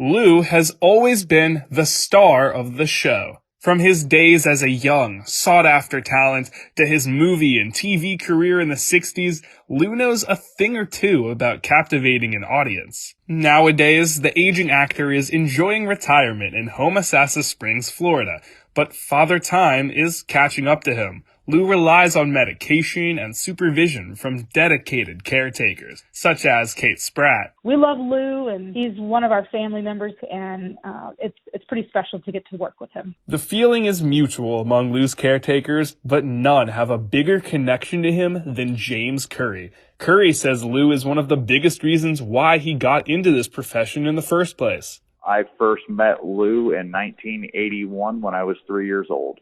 Lou has always been the star of the show. From his days as a young, sought-after talent to his movie and TV career in the 60s, Lou knows a thing or two about captivating an audience. Nowadays, the aging actor is enjoying retirement in Homosassa Springs, Florida, but Father Time is catching up to him. Lou relies on medication and supervision from dedicated caretakers, such as Kate Spratt. We love Lou, and he's one of our family members, and it's pretty special to get to work with him. The feeling is mutual among Lou's caretakers, but none have a bigger connection to him than James Curry. Curry says Lou is one of the biggest reasons why he got into this profession in the first place. I first met Lou in 1981 when I was 3 years old.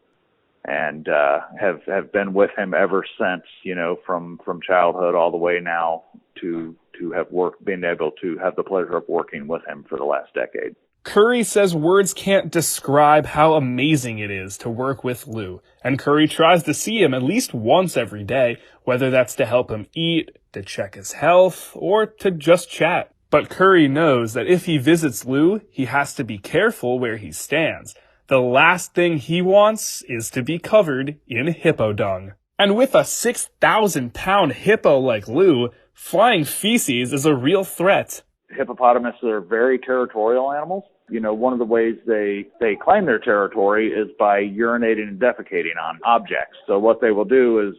And have been with him ever since, from childhood all the way now to have been able to have the pleasure of working with him for the last decade. Curry says words can't describe how amazing it is to work with Lou, and Curry tries to see him at least once every day, whether that's to help him eat, to check his health, or to just chat. But Curry knows that if he visits Lou, he has to be careful where he stands. The last thing he wants is to be covered in hippo dung. And with a 6,000-pound hippo like Lou, flying feces is a real threat. Hippopotamuses are very territorial animals. One of the ways they claim their territory is by urinating and defecating on objects. So what they will do is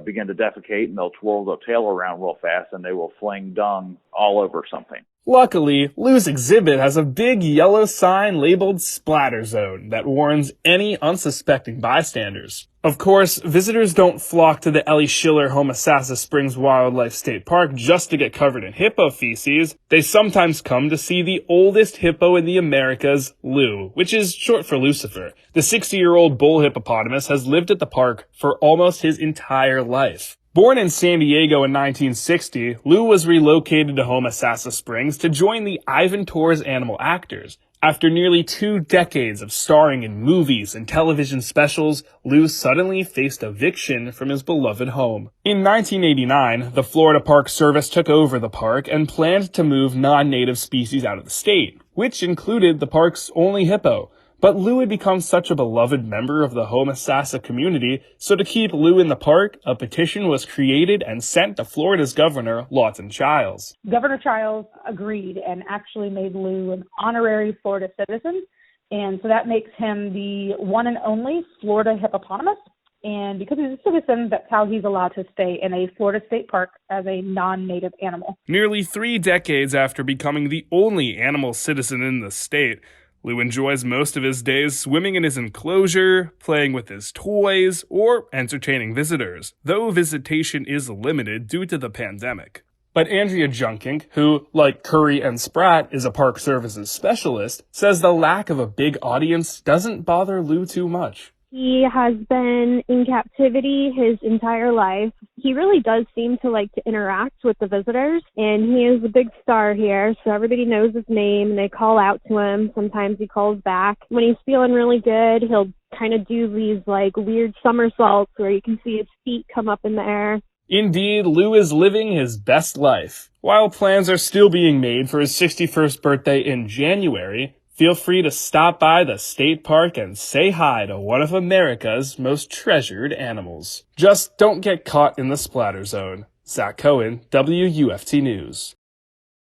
begin to defecate, and they'll twirl their tail around real fast, and they will fling dung all over something. Luckily, Lou's exhibit has a big yellow sign labeled Splatter Zone that warns any unsuspecting bystanders. Of course, visitors don't flock to the Ellie Schiller Homosassa Springs Wildlife State Park just to get covered in hippo feces. They sometimes come to see the oldest hippo in the Americas, Lou, which is short for Lucifer. The 60-year-old bull hippopotamus has lived at the park for almost his entire life. Born in San Diego in 1960, Lou was relocated to Homosassa Springs to join the Ivan Tors Animal Actors. After nearly 2 decades of starring in movies and television specials, Lou suddenly faced eviction from his beloved home. In 1989, the Florida Park Service took over the park and planned to move non-native species out of the state, which included the park's only hippo. But Lou had become such a beloved member of the Homosassa community, so to keep Lou in the park, a petition was created and sent to Florida's governor, Lawton Chiles. Governor Chiles agreed and actually made Lou an honorary Florida citizen, and so that makes him the one and only Florida hippopotamus. And because he's a citizen, that's how he's allowed to stay in a Florida state park as a non-native animal. Nearly 3 decades after becoming the only animal citizen in the state, Lou enjoys most of his days swimming in his enclosure, playing with his toys, or entertaining visitors, though visitation is limited due to the pandemic. But Andrea Junkink, who, like Curry and Spratt, is a Park Services specialist, says the lack of a big audience doesn't bother Lou too much. He has been in captivity his entire life. He really does seem to like to interact with the visitors, and he is a big star here, so everybody knows his name, and they call out to him. Sometimes he calls back. When he's feeling really good, he'll kind of do these weird somersaults where you can see his feet come up in the air. Indeed, Lou is living his best life. While plans are still being made for his 61st birthday in January, feel free to stop by the state park and say hi to one of America's most treasured animals. Just don't get caught in the splatter zone. Zach Cohen, WUFT News.